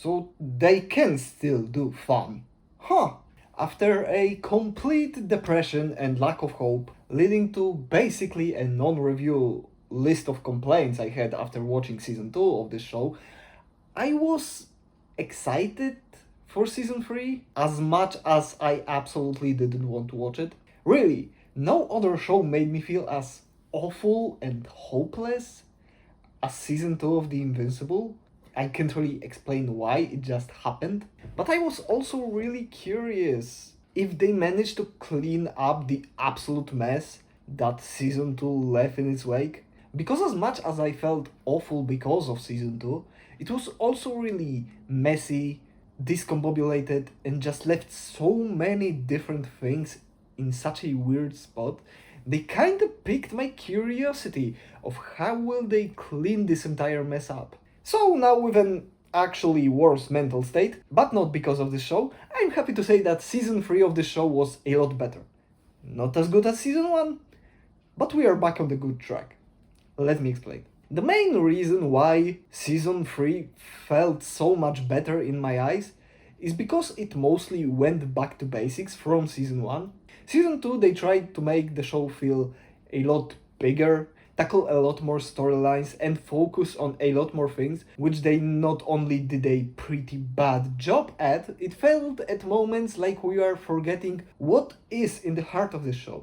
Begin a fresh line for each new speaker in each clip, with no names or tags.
so they can still do fun. Huh. After a complete depression and lack of hope, leading to basically a non-review list of complaints I had after watching season 2 of this show, I was excited for season 3 as much as I absolutely didn't want to watch it. Really, no other show made me feel as awful and hopeless as season 2 of The Invincible. I can't really explain why, it just happened. But I was also really curious if they managed to clean up the absolute mess that season 2 left in its wake. Because as much as I felt awful because of season 2, it was also really messy, discombobulated, and just left so many different things in such a weird spot. They kinda piqued my curiosity of how will they clean this entire mess up. So now with an actually worse mental state, but not because of this show, I'm happy to say that season 3 of this show was a lot better. Not as good as season 1, but we are back on the good track. Let me explain. The main reason why season 3 felt so much better in my eyes is because it mostly went back to basics from season 1. Season 2 they tried to make the show feel a lot bigger, tackle a lot more storylines and focus on a lot more things, which they not only did a pretty bad job at, it felt at moments like we are forgetting what is in the heart of the show.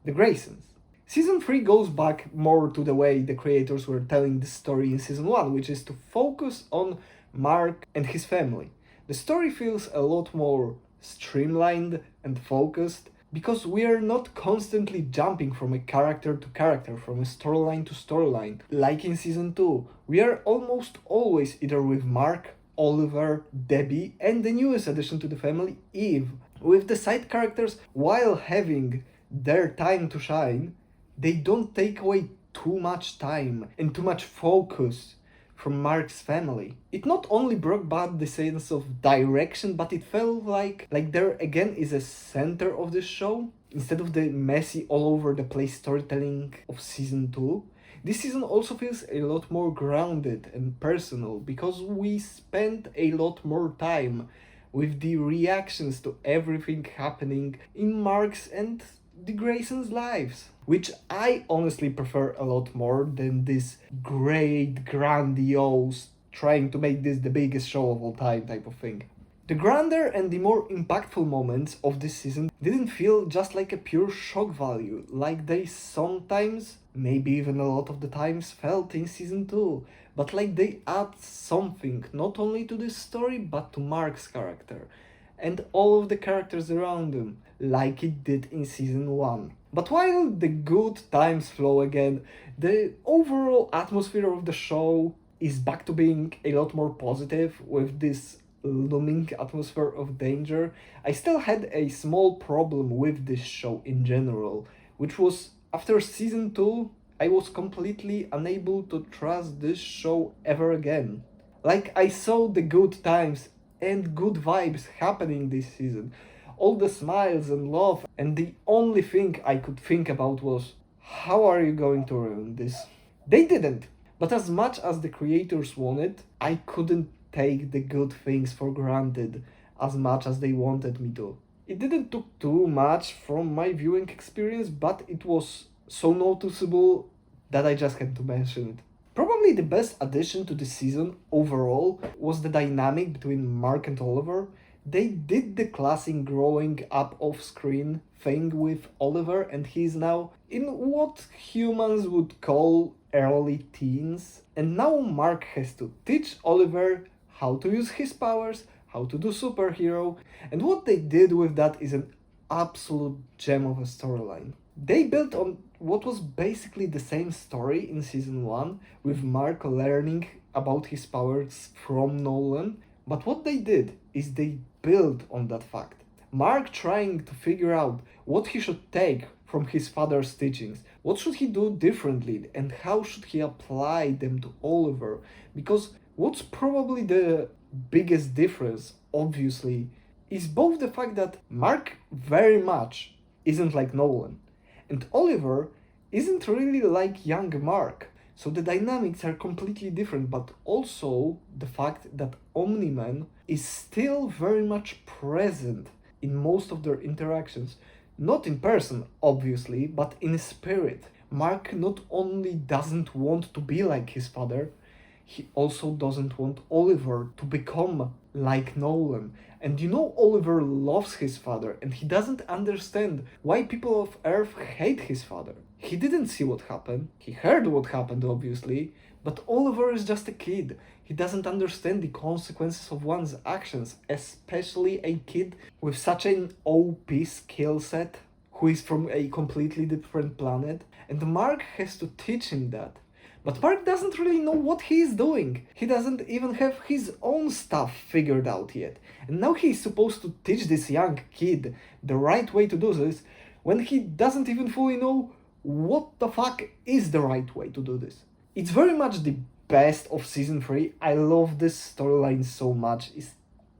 The Graysons. Season 3 goes back more to the way the creators were telling the story in season 1, which is to focus on Mark and his family. The story feels a lot more streamlined and focused because we are not constantly jumping from a character to character, from a storyline to storyline. Like in season 2, we are almost always either with Mark, Oliver, Debbie, and the newest addition to the family, Eve. With the side characters, while having their time to shine, they don't take away too much time and too much focus from Mark's family. It not only brought back the sense of direction, but it felt like there again is a center of the show. Instead of the messy all over the place storytelling of season 2, this season also feels a lot more grounded and personal because we spent a lot more time with the reactions to everything happening in Mark's and the Graysons' lives, which I honestly prefer a lot more than this great, grandiose, trying to make this the biggest show of all time type of thing. The grander and the more impactful moments of this season didn't feel just like a pure shock value, like they sometimes, maybe even a lot of the times, felt in season 2, but like they add something not only to this story but to Mark's character and all of the characters around him, like it did in season 1. But while the good times flow again, the overall atmosphere of the show is back to being a lot more positive with this looming atmosphere of danger. I still had a small problem with this show in general, which was after season 2, I was completely unable to trust this show ever again. Like I saw the good times and good vibes happening this season, all the smiles and love, and the only thing I could think about was, how are you going to ruin this? They didn't, but as much as the creators wanted, I couldn't take the good things for granted as much as they wanted me to. It didn't took too much from my viewing experience, but it was so noticeable that I just had to mention it. Probably the best addition to the season overall was the dynamic between Mark and Oliver. They did the classic growing up off screen thing with Oliver, and he's now in what humans would call early teens. And now Mark has to teach Oliver how to use his powers, how to do superhero, and what they did with that is an absolute gem of a storyline. They built on what was basically the same story in season 1, with Mark learning about his powers from Nolan, but what they did is they built on that fact. Mark trying to figure out what he should take from his father's teachings, what should he do differently, and how should he apply them to Oliver, because what's probably the biggest difference, obviously, is both the fact that Mark very much isn't like Nolan, and Oliver isn't really like young Mark. So the dynamics are completely different, but also the fact that Omni-Man is still very much present in most of their interactions. Not in person, obviously, but in spirit. Mark not only doesn't want to be like his father, he also doesn't want Oliver to become like Nolan. And you know, Oliver loves his father and he doesn't understand why people of Earth hate his father. He didn't see what happened, he heard what happened, obviously, but Oliver is just a kid. He doesn't understand the consequences of one's actions, especially a kid with such an OP skill set who is from a completely different planet. And Mark has to teach him that. But Mark doesn't really know what he is doing. He doesn't even have his own stuff figured out yet. And now he's supposed to teach this young kid the right way to do this when he doesn't even fully know what the fuck is the right way to do this. It's very much the best of season 3. I love this storyline so much. It's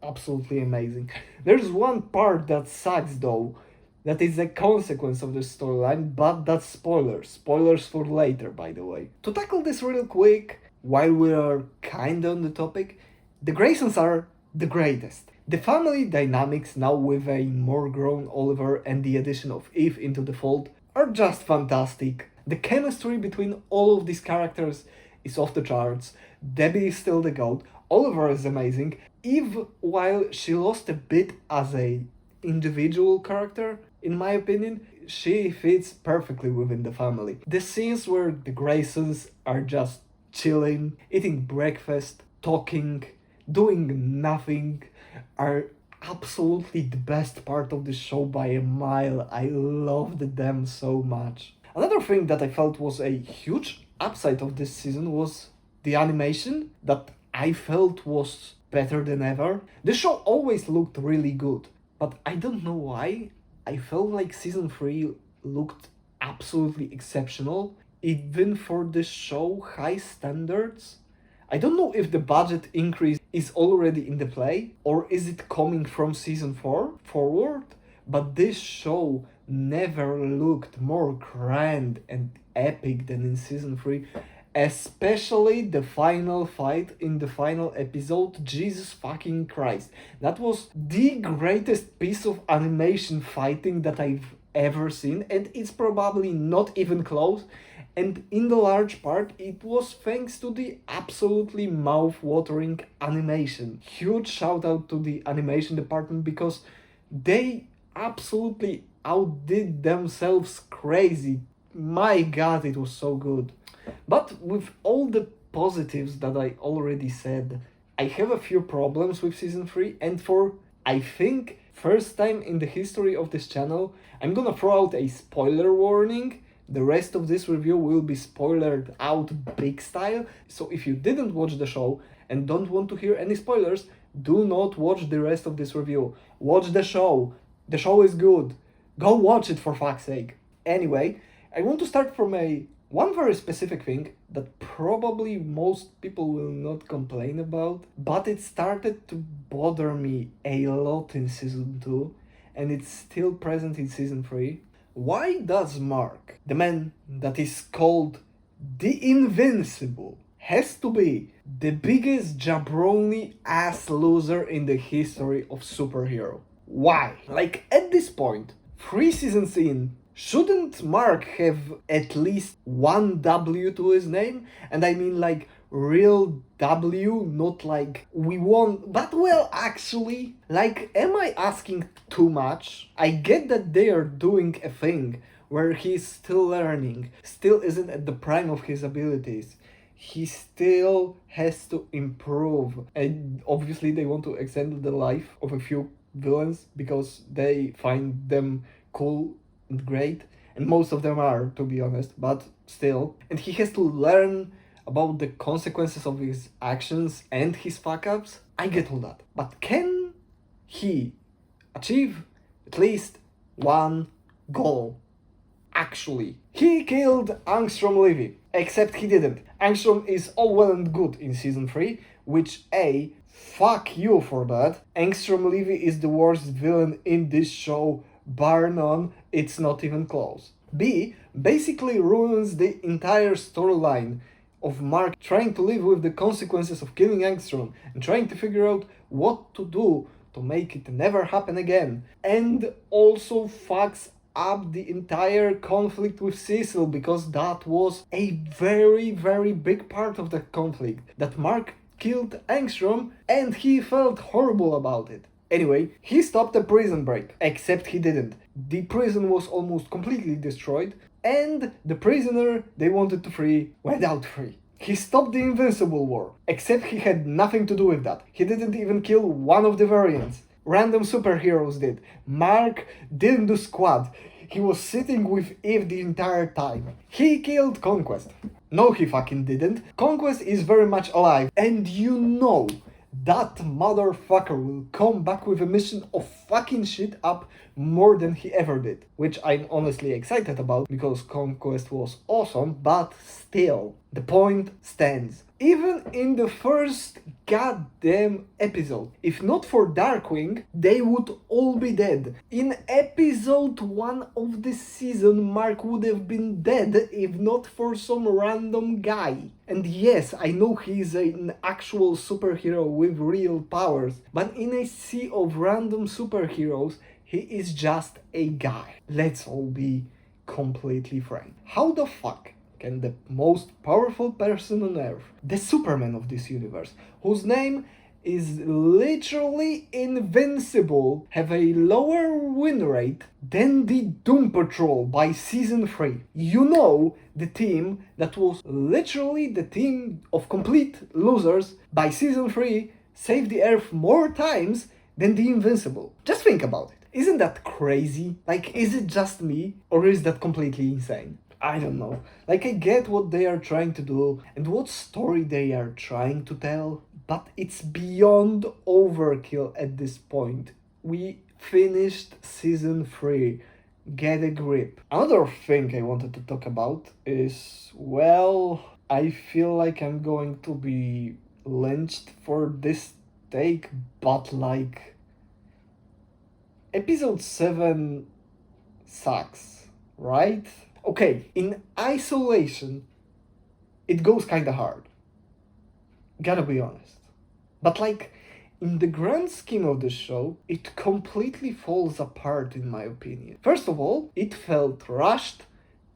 absolutely amazing. There's one part that sucks though. That is a consequence of the storyline, but that's spoilers. Spoilers for later, by the way. To tackle this real quick, while we are kinda on the topic, the Graysons are the greatest. The family dynamics now with a more grown Oliver and the addition of Eve into the fold are just fantastic. The chemistry between all of these characters is off the charts. Debbie is still the GOAT. Oliver is amazing. Eve, while she lost a bit as a individual character, in my opinion, she fits perfectly within the family. The scenes where the Graysons are just chilling, eating breakfast, talking, doing nothing are absolutely the best part of the show by a mile. I loved them so much. Another thing that I felt was a huge upside of this season was the animation that I felt was better than ever. The show always looked really good, but I don't know why. I felt like season 3 looked absolutely exceptional, even for this show high standards. I don't know if the budget increase is already in the play, or is it coming from season 4 forward, but this show never looked more grand and epic than in season 3. Especially the final fight in the final episode, Jesus fucking Christ. That was the greatest piece of animation fighting that I've ever seen, and it's probably not even close. And in the large part, it was thanks to the absolutely mouth-watering animation. Huge shout out to the animation department because they absolutely outdid themselves crazy. My god, it was so good. But with all the positives that I already said, I have a few problems with season 3, and for, I think, first time in the history of this channel, I'm gonna throw out a spoiler warning. The rest of this review will be spoilered out big style, so if you didn't watch the show and don't want to hear any spoilers, do not watch the rest of this review. Watch the show. The show is good. Go watch it for fuck's sake. Anyway, I want to start from one very specific thing that probably most people will not complain about, but it started to bother me a lot in season 2, and it's still present in season 3. Why does Mark, the man that is called the Invincible, has to be the biggest jabroni ass loser in the history of superhero? Why? Like, at this point, 3 seasons in, shouldn't Mark have at least one W to his name? And I mean like real W, not like we won, but well, actually, like, am I asking too much? I get that they are doing a thing where he's still learning, still isn't at the prime of his abilities. He still has to improve, and obviously they want to extend the life of a few villains because they find them cool and great, and most of them are, to be honest, but still. And he has to learn about the consequences of his actions and his fuck-ups. I get all that. But can he achieve at least one goal? Actually, he killed Angstrom Levy, except he didn't. Angstrom is all well and good in season 3, which A, fuck you for that. Angstrom Levy is the worst villain in this show, bar none, it's not even close. B, basically ruins the entire storyline. of Mark trying to live with the consequences of killing Angstrom and trying to figure out what to do to make it never happen again, and also fucks up the entire conflict with Cecil, because that was a very, very big part of the conflict, that Mark killed Angstrom and he felt horrible about it. Anyway, he stopped the prison break, except he didn't. The prison was almost completely destroyed, and the prisoner they wanted to free went out free. He stopped the Invincible War, except he had nothing to do with that. He didn't even kill one of the variants. Random superheroes did. Mark didn't do squat. He was sitting with Eve the entire time. He killed Conquest. No, he fucking didn't. Conquest is very much alive, and you know that motherfucker will come back with a mission of fucking shit up more than he ever did. Which I'm honestly excited about, because Conquest was awesome, but still, the point stands. Even in the first goddamn episode, if not for Darkwing, they would all be dead. In episode 1 of the season, Mark would have been dead if not for some random guy. And yes, I know he's an actual superhero with real powers, but in a sea of random superheroes, he is just a guy. Let's all be completely frank. How the fuck can the most powerful person on Earth, the Superman of this universe, whose name is literally Invincible, have a lower win rate than the Doom Patrol by season 3? You know, the team that was literally the team of complete losers by season 3 saved the Earth more times than the Invincible. Just think about it. Isn't that crazy? Like, is it just me, or is that completely insane? I don't know. Like, I get what they are trying to do and what story they are trying to tell, but it's beyond overkill at this point. We finished season 3. Get a grip. Another thing I wanted to talk about is, well, I feel like I'm going to be lynched for this take, but like, episode 7 sucks, right? Okay, in isolation, it goes kinda hard. Gotta be honest. But like, in the grand scheme of the show, it completely falls apart in my opinion. First of all, it felt rushed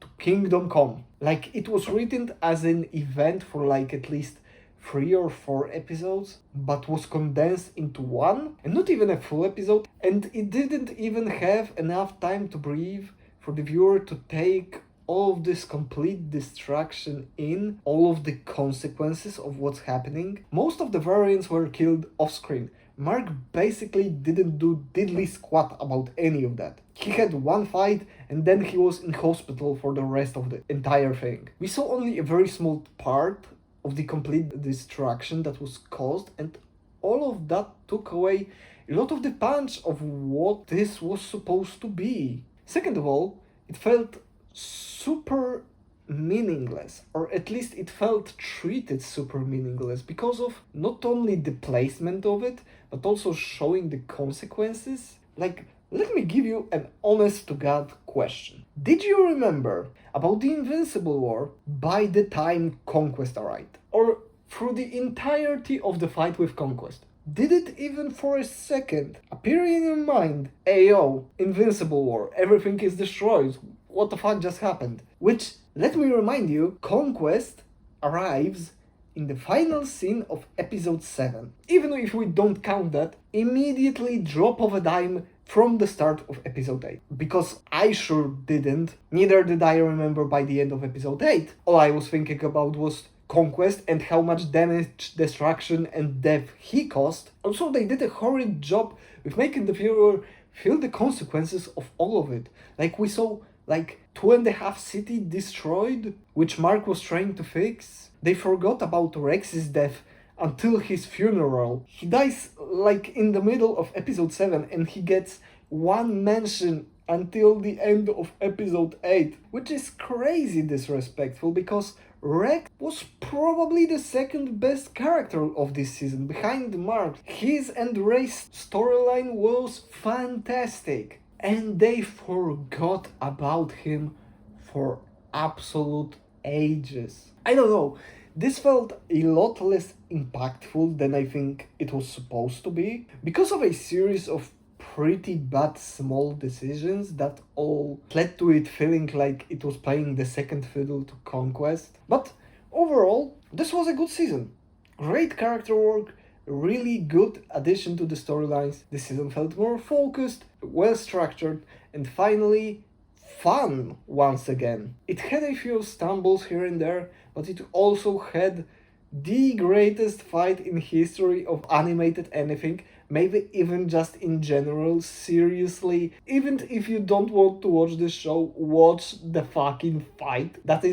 to Kingdom Come. Like, it was written as an event for like at least 3 or 4 episodes, but was condensed into one, and not even a full episode, and it didn't even have enough time to breathe for the viewer to take all of this complete distraction in, all of the consequences of what's happening. Most of the variants were killed off screen. Mark basically didn't do diddly squat about any of that. He had one fight and then he was in hospital for the rest of the entire thing. We saw only a very small part of the complete destruction that was caused, and all of that took away a lot of the punch of what this was supposed to be. Second of all, it felt super meaningless, or at least it felt treated super meaningless because of not only the placement of it, but also showing the consequences. Like, let me give you an honest to God question. Did you remember about the Invincible War by the time Conquest arrived? Or through the entirety of the fight with Conquest? Did it even for a second appear in your mind, Ayo, Invincible War, everything is destroyed, what the fuck just happened? Which, let me remind you, Conquest arrives in the final scene of episode 7. Even if we don't count that, immediately drop of a dime from the start of episode 8. Because I sure didn't, neither did I remember by the end of episode 8. All I was thinking about was Conquest and how much damage, destruction and death he caused. Also, they did a horrid job with making the viewer feel the consequences of all of it. Like, we saw like 2.5 cities destroyed, which Mark was trying to fix. They forgot about Rex's death until his funeral. He dies like in the middle of episode 7 and he gets one mention until the end of episode 8, which is crazy disrespectful because Rex was probably the second best character of this season behind Mark. His and Ray's storyline was fantastic, and they forgot about him for absolute ages. I don't know, This felt a lot less impactful than I think it was supposed to be, because of a series of pretty bad small decisions that all led to it feeling like it was playing the second fiddle to Conquest. But overall, this was a good season. Great character work, really good addition to the storylines. The season felt more focused, well structured, and finally fun once again. It had a few stumbles here and there, but it also had the greatest fight in history of animated anything, maybe even just in general. Seriously, even if you don't want to watch this show, watch the fucking fight. That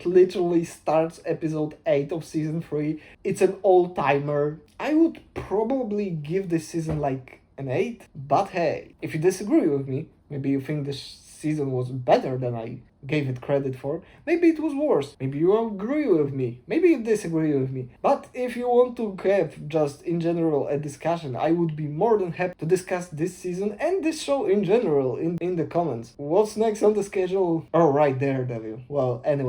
literally starts episode 8 of season 3. It's an all-timer. I would probably give this season like an 8, but hey, if you disagree with me, maybe you think this season was better than I gave it credit for, maybe it was worse. Maybe you agree with me. Maybe you disagree with me. But if you want to have just in general a discussion, I would be more than happy to discuss this season and this show in general in the comments. What's next on the schedule? Oh, right there, Devil. Well, anyway.